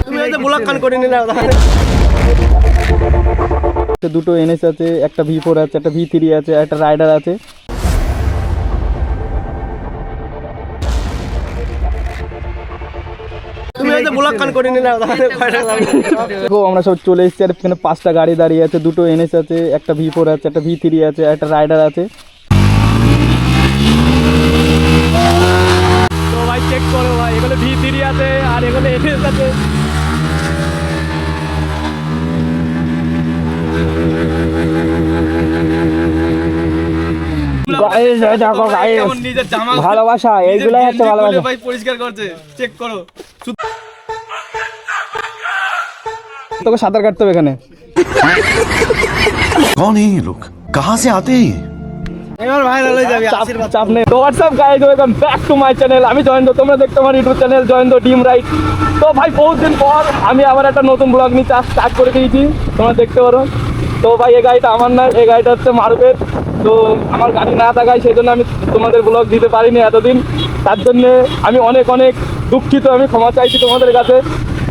তুমি হয়তো ব্লক কান করে নিলে দুটো এনএস আছে, একটা V4 আছে, একটা V3 আছে, একটা রাইডার আছে। তুমি হয়তো ব্লক কান করে নিলে আমরা সব চলে এসেছি, আর এখানে 5টা গাড়ি দাঁড়িয়ে আছে, দুটো এনএস আছে, একটা V4 আছে, একটা V3 আছে, একটা রাইডার আছে। তো ভাই চেক করো ভাই, এগুলো V3 আছে আর এগুলো এনএস আছে। ভালোবাসা এইগুলাই হচ্ছে ভালোবাসা। ভাই পরিষ্কার করছে, চেক করো। তোকে সাঁতার কাটতে হবে এখানে। कौन है ये लोग, कहाँ से आते हैं? এবার ভাইরাল হয়ে যাবে, আশীর্বাদ। চাপ নেই। তো WhatsApp guys, welcome back to my channel. আমি জয়ন্ত, তোমরা দেখতে আমার ইউটিউব চ্যানেল জয়ন্ত ডিম রাইড। তো ভাই বহুত দিন পর আমি আবার একটা নতুন ব্লগ নিয়ে স্টার্ট করে দিয়েছি, তোমরা দেখতে পারো। তো ভাই এই গাড়িটা আমার না, এই গাড়িটা হচ্ছে মারুফের। তো আমার গাড়ি না থাকায় সেই জন্য আমি তোমাদের ব্লগ দিতে পারিনি এতদিন, তার জন্যে আমি অনেক অনেক দুঃখিত, আমি ক্ষমা চাইছি তোমাদের কাছে।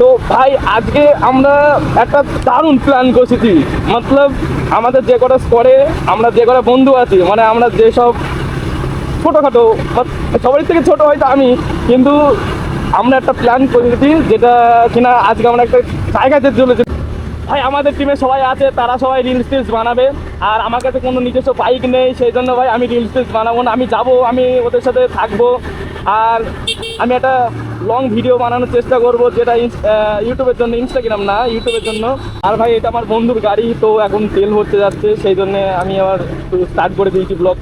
তো ভাই আজকে আমরা একটা দারুণ প্ল্যান করেছি, মতলব আমাদের যে কটা স্কোয়াডে আমরা যে কটা বন্ধু আছি, মানে আমরা যেসব ছোটোখাটো, সবাই থেকে ছোটো হয়তো আমি, কিন্তু আমরা একটা প্ল্যান করেছি যেটা কিনা আজকে আমরা একটা জায়গাতে চলেছি। ভাই আমাদের টিমে সবাই আছে, তারা সবাই রিলস টিলস বানাবে, আর আমার কাছে কোনো নিজস্ব বাইক নেই, সেই জন্য ভাই আমি রিলস টিলস বানাবো না। আমি যাব, আমি ওদের সাথে থাকবো, আর আমি একটা লং ভিডিও বানানোর চেষ্টা করব, যেটা ইউটিউবের জন্য, ইনস্টাগ্রাম না, ইউটিউবের জন্য। আর ভাই এটা আমার বন্ধুর গাড়ি, তো এখন তেল ভরতে যাচ্ছে, সেই জন্য আমি আবার স্টার্ট করে দিয়েছি ব্লগ।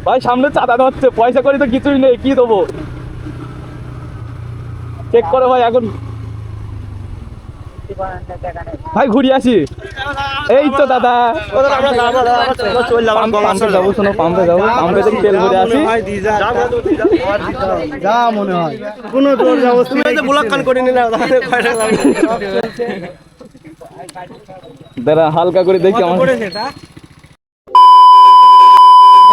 ভাই সামনে চাঁদা হচ্ছে, পয়সা করি তো কিছুই নেই, কি দেবো? চেক করো ভাই এখন। ভাই ঘুরি আসি, এই তো দাদা পাম্পে যাবো, শোনো পাম্পে যাবো, পাম্পে থেকে তেল ভরে আসি। যা মনে হয় কোনো জোর যাবো, তুমি হয়তো ব্লক কান করে নিলে দাঁড়া হালকা করে দেখি আমার।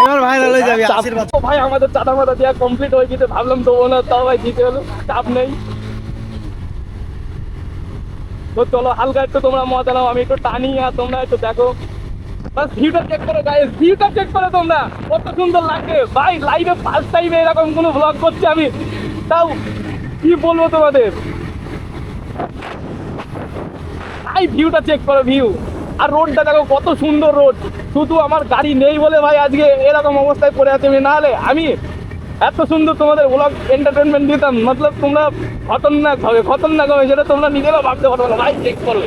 এবার ভাইরাল হয়ে যাবে, আশীর্বাদ। ভাই আমাদের চাঁদা মাথা দেওয়া কমপ্লিট হয়ে গেছে, ভাবলাম দেবো না, তাও ভাই দিতে হলো, চাপ নেই। তো চলো হালকা একটু তোমরা মজা নাও, আমি একটু টানি আর তোমরা একটু দেখো। বাস ভিউটা চেক করো গাইস, ভিউটা চেক করো তোমরা, কত সুন্দর লাগছে ভাই। লাইভে ফার্স্ট টাইমে এরকম কোনো ব্লগ করছি আমি, তাও কি বলবো তোমাদের। ভাই ভিউটা চেক করো, ভিউ আর রোডটা দেখো কত সুন্দর রোড। শুধু আমার গাড়ি নেই বলে ভাই আজকে এরকম অবস্থায় পড়ে আছে, আমি নাহলে আমি এত সুন্দর তোমাদের ব্লগ এন্টারটেনমেন্ট দিতাম, মতলব তোমরা খতরনাক হবে সেটা তোমরা নিজেরাও ভাবতে পারবে না। ভাই চেক করো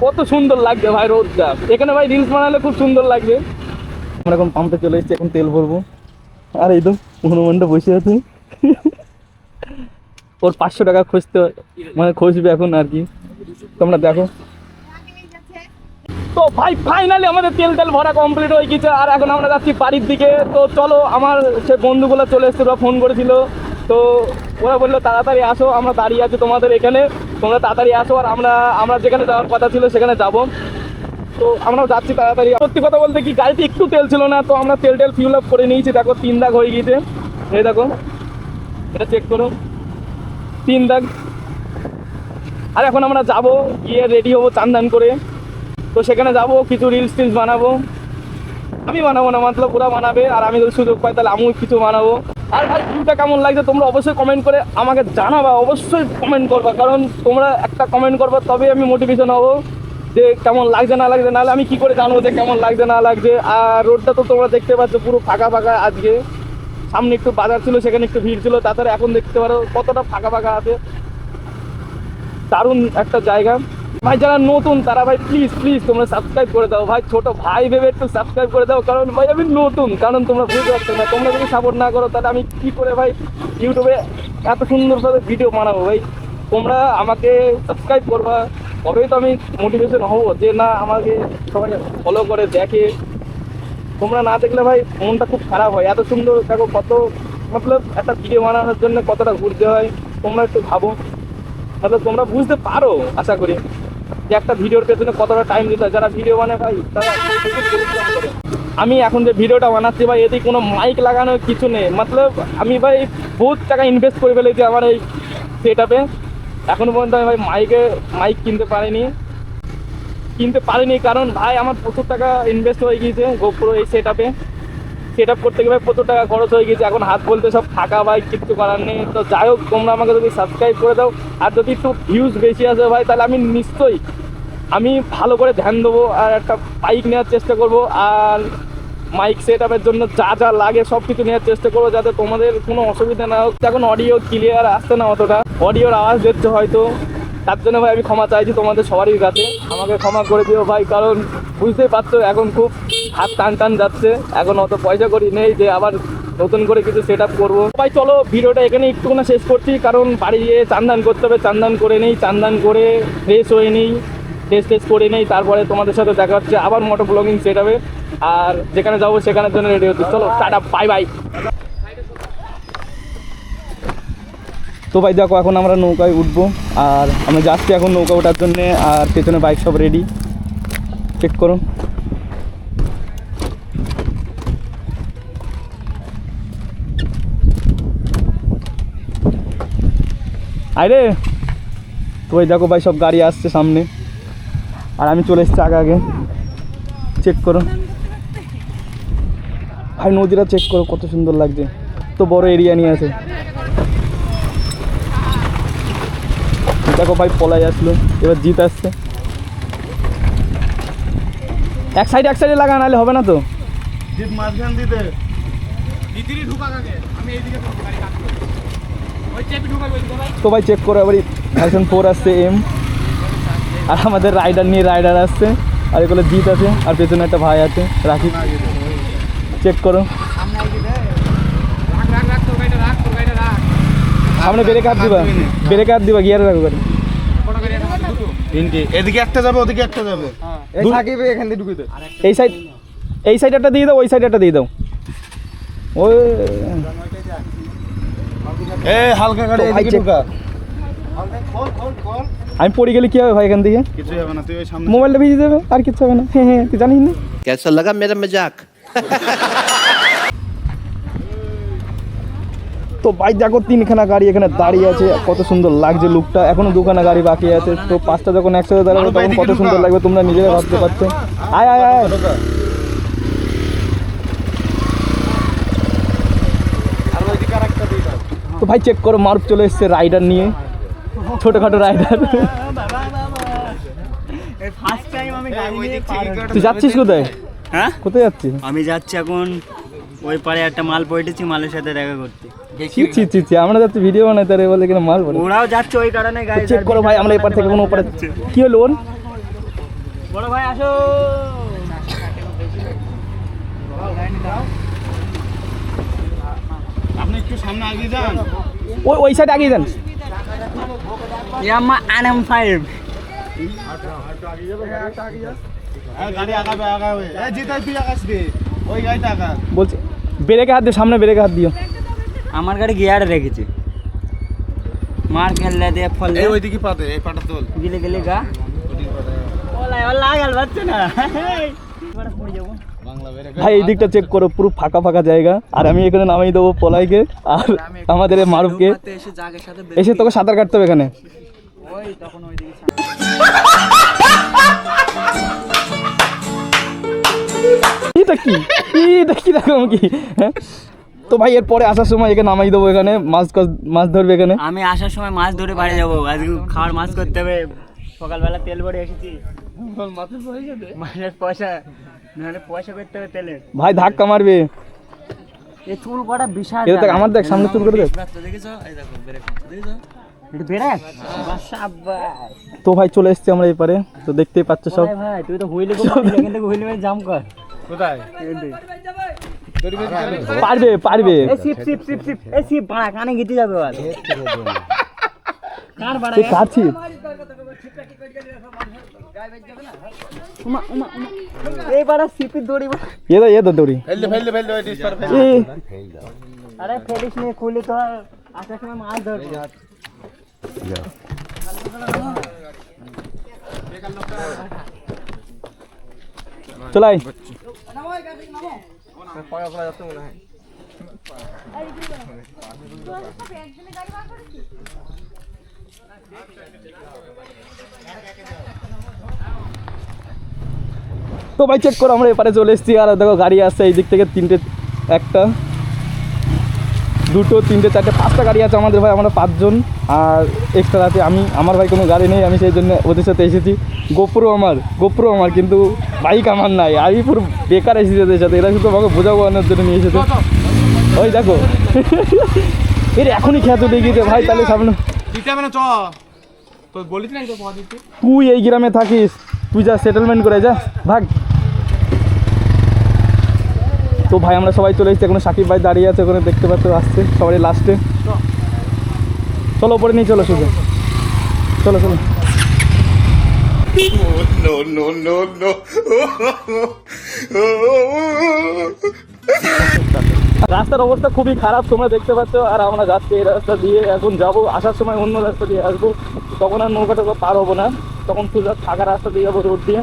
কত সুন্দর লাগছে ভাই রোডটা, এখানে ভাই রিলস বানালে খুব সুন্দর লাগবে। আমরা এখন পাম্পে চলে এসেছি, এখন তেল ভরবো। আর এই তো হনুমানটা বসে আছে, ওর 500 টাকা খুঁজতে, মানে খুঁজবে এখন আর কি, তোমরা দেখো। তো ভাই ফাইনালি আমাদের তেল ভরা কমপ্লিট হয়ে গেছে, আর এখন আমরা যাচ্ছি বাড়ির দিকে। তো চলো, আমার সে বন্ধুগুলো চলে এসছে, ওরা ফোন করেছিল, তো ওরা বললো তাড়াতাড়ি আসো, আমরা দাঁড়িয়ে আছি তোমাদের এখানে, তোমরা তাড়াতাড়ি আসো, আর আমরা যেখানে যাওয়ার কথা ছিল সেখানে যাব। তো আমরাও যাচ্ছি তাড়াতাড়ি। সত্যি কথা বলতে কি, গাড়িতে একটু তেল ছিল না, তো আমরা তেল ফিউল আপ করে নিয়েছি। দেখো 3 দাগ হয়ে গিয়েছে, এই দেখো এটা চেক করো, 3 দাগ। আর এখন আমরা যাব, গিয়ে রেডি হবো চান করে। তো সেখানে যাব, কিছু রিলস টিলস বানাবো। আমি বানাবো না, মতলব ওরা বানাবে, আর আমি যদি সুযোগ পাই তাহলে আমিও কিছু বানাবো। আর ভাই ভিউটা কেমন লাগছে তোমরা অবশ্যই কমেন্ট করে আমাকে জানাবা, অবশ্যই কমেন্ট করবা, কারণ তোমরা একটা কমেন্ট করবা তবে আমি মোটিভেশন হবো যে কেমন লাগছে না লাগছে, নাহলে আমি কি করে জানবো যে কেমন লাগছে না লাগছে। আর রোডটা তো তোমরা দেখতে পাচ্ছ পুরো ফাঁকা আজকে। সামনে একটু বাজার ছিল, সেখানে একটু ভিড় ছিল, তাছাড়া এখন দেখতে পারো কতটা ফাঁকা আছে। দারুণ একটা জায়গা। ভাই যারা নতুন তারা ভাই প্লিজ তোমরা সাবস্ক্রাইব করে দাও ভাই, ছোট ভাই ভেবে একটু সাবস্ক্রাইব করে দাও, কারণ ভাই আমি নতুন, কারণ তোমরা বুঝতে পারছো না, তোমরা যদি সাপোর্ট না করো তাহলে আমি কি করে ভাই ইউটিউবে এত সুন্দরভাবে ভিডিও বানাবো। ভাই তোমরা আমাকে সাবস্ক্রাইব করবা, তবেই তো আমি মোটিভেশন হবো যে না আমাকে সবাই ফলো করে দেখে। তোমরা না দেখলে ভাই মনটা খুব খারাপ হয়। এত সুন্দর দেখো, কত মতলব একটা ভিডিও বানানোর জন্য কতটা ঘুরতে হয়, তোমরা একটু ভাবো, মতলব তোমরা বুঝতে পারো আশা করি যে একটা ভিডিওর পেছনে কতটা টাইম দিতে হয়। যারা ভিডিও বানায় ভাই তারা আমি এখন যে ভিডিওটা বানাচ্ছি ভাই, এতে কোনো মাইক লাগানোর কিছু নেই। মতলব আমি ভাই বহুত টাকা ইনভেস্ট করে ফেলেছি আমার এই সেট আপে। এখনও পর্যন্ত আমি ভাই মাইক কিনতে পারিনি, কারণ ভাই আমার প্রচুর টাকা ইনভেস্ট হয়ে গিয়েছে গোপ্রো এই সেট আপ করতে গিয়ে ভাই প্রচুর টাকা খরচ হয়ে গেছে। এখন হাত বলতে সব ফাঁকা ভাই, কিছু করার নেই। তো যাই হোক, তোমরা আমাকে যদি সাবস্ক্রাইব করে দাও, আর যদি একটু ভিউজ বেশি আসে ভাই, তাহলে আমি নিশ্চয়ই ভালো করে ধ্যান দেবো আর একটা বাইক নেওয়ার চেষ্টা করব। আর মাইক সেট আপের জন্য যা লাগে সব কিছু নেওয়ার চেষ্টা করবো, যাতে তোমাদের কোনো অসুবিধা না হোক। এখন অডিও ক্লিয়ার আসছে না, অতটা অডিওর আওয়াজ দিচ্ছে হয়তো, তার জন্য ভাই আমি ক্ষমা চাইছি তোমাদের সবারই কাছে। আমাকে ক্ষমা করে দিও ভাই, কারণ বুঝতেই পারছো এখন খুব হাত টান যাচ্ছে। এখন অত পয়সা করি নেই যে আবার নতুন করে কিছু সেট আপ করবো। ভাই চলো ভিডিওটা এখানে একটুখানি শেষ করছি, কারণ বাড়ি গিয়ে চান করতে হবে। চান করে ফ্রেশ হয়ে নিই, টেস্ট করে নেই, তারপরে তোমাদের সাথে দেখা হচ্ছে আবার মোটো ব্লগিং সেট হবে। আর যেখানে যাবো সেখানের জন্য রেডি হচ্ছে। চলো টাটা, বাই। তো ভাই দেখো, এখন আমরা নৌকায় উঠবো, আর আমরা যাচ্ছি এখন নৌকা ওঠার জন্যে। আর পেছনে বাইক সব রেডি, চেক করো। আরে তো ভাই দেখো ভাই, সব গাড়ি আসছে সামনে, আর আমি চলে এসেছি আগে। চেক করো ভাই, নদীটা চেক করো কত সুন্দর লাগছে, তো বড় এরিয়া নিয়ে আছে। দেখো ভাই, পলাই আসলো, এবার জিত আসছে। এক সাইডে লাগা, নাহলে হবে না তো। জিত মাঝখান দিতে তো ভাই চেক করো, এবার ভার্সন 4 আসছে এম, আর আমাদের রাইডার আসছে, আর এগুলো জিত আছে, আর পেছনে একটা ভাই আছে রাখি। চেক করো সামনে ব্রেক হাত দিবা গিয়ারে রাখো গাড়ি। এদিকে একটা যাবে, ওদিকে একটা যাবে। এখান থেকে ঢুকে এই সাইড একটা দিয়ে দাও, ওই সাইড একটা দিয়ে দাও। ওই হালকা গাড়ি এদিকে ঢুকা। আমি পড়ে গেলে কি হবে ভাই? এখান থেকে কিছু হবে না, তুই ওই সামনে মোবাইলটা ভিজে যাবে, আর কিছু হবে না। হ্যাঁ, তুই জানিস না। कैसा लगा मेरा मजाक? তো ভাই দেখো, 3খানা গাড়ি এখানে দাঁড়িয়ে আছে, কত সুন্দর লাগছে লুকটা। এখনো 2খানা গাড়ি বাকি আছে, তো 5টা যখন একসাথে দাঁড়াবে তখন কত সুন্দর লাগবে, তোমরা নিজেরা ভাবতে পারছো। আয় তো ভাই চেক করো, মারুফ চলে এসছে রাইডার নিয়ে, ছোটখাটো রাইডার। তুই যাচ্ছিস কোথায়? হ্যাঁ, কোথায় যাচ্ছিস? আমি যাচ্ছি এখন ওই পারে একটা মাল পড়েছি, মালের সাথে দেখা করতে। ছি, আমরা যাচ্ছি ভিডিও বানাইতে, আর বলে কিনা মাল পড়ে। ওরাও যাচ্ছে ওই কারণে গাড়ি চেক করো ভাই, আমরা এপার থেকে কোনো ওপারে। কি হলো ওর? বড় ভাই আসো। আপনি একটু সামনে আগিয়ে যান। ওই সাইড আগিয়ে যান। ইয়ামা RM5 গাড়ি আগাবে। জিতাই তুই আকাশ দে, ওই গাড়িটা আগা। বলছি ব্রেকে হাত দিও, সামনে ব্রেকে হাত দিও। আমার গাড়ি গিয়ারে রেখেছে, মার খেললে দিয়ে ফল এই ওইদিকে পাতে, এই পাটা তোল। গিলে গা ওলা গেল বাচ্চা না। ভাই এই দিকটা চেক করো, পুরো ফাঁকা জায়গা। আর আমি এখানে নামিয়ে দেবো পলাইকে আর আমাদের মারুফকে। এসে তোকে সাঁতার কাটতে হবে এখানে। এটা কি রকম কি? হ্যাঁ, তো ভাই এরপরে আসার সময় একে নামাই দেবো এখানে, মাছ ধরবে এখানে। আমি আসার সময় মাছ ধরে বাড়ি যাবো, আজকে খাওয়ার মাছ করতে হবে। সকালবেলা তেল ভরে এসেছি, মাছের পয়সা নাহলে পয়সা করতে হবে তেলের। ভাই ধাক্কা মারবে, এই চুল কটা বিশাল। এটা দেখ, আমার দেখ সামনে চুল করে দেখ। তো ভাই চলে এসছি আমরা এপারে, তো দেখতেই পাচ্ছ সব। ভাই তুই তো হুইলে কিন্তু হুইলে জাম কর। কোথায়? পারবে। এই সিপ বাড়া কানে গিতে যাবে আর। কার বাড়া? তুই কাছি এই বাড়া সিপি দড়ি। এ তো দড়ি। ফেললে ওই ডিসপার ফেল। আরে ফেলিস নে, খুলি তো আসার সময় মাছ ধরবি। চলাই তো ভাই চেক করো, আমরা এপারে চলে এসেছি। আর দেখো গাড়ি আসছে এই দিক থেকে, তিনটে, একটা, দুটো, তিনটে, চারটে, 5টা গাড়ি আছে আমাদের ভাই। আমরা 5 জন আর এক্সট্রা আছে আমি। আমার ভাই কোনো গাড়ি নেই, আমি সেই জন্য ওদের সাথে এসেছি। গোপ্রো আমার, কিন্তু বাইক আমার নাই। আমি পুরো বেকার এসেছি ওদের সাথে। এরা শুধু আমাকে বোঝানোর জন্য নিয়ে এসেছে। ওই দেখো এর এখনই খেয়াল উঠে গিয়েছে ভাই। তাহলে সামনে তুই এই গ্রামে থাকিস, তুই যা সেটেলমেন্ট করে যা, ভাগ। তো ভাই আমরা সবাই চলে এসেছি। এখন সাকিব ভাই দাঁড়িয়ে আছে ওখানে, দেখতে পাচ্ছ, আসছে সবারই লাস্টে। চলো ওপরে নিয়ে চলো, শুধু চলো চলো। রাস্তার অবস্থা খুবই খারাপ, তোমরা দেখতে পাচ্ছ। আর আমরা যাচ্ছি এই রাস্তা দিয়ে, এখন যাবো। আসার সময় অন্য রাস্তা দিয়ে আসবো, তখন আর নৌকাটা পার হবো না, তখন সোজা ফাঁকা রাস্তা দিয়ে যাবো, রোড দিয়ে।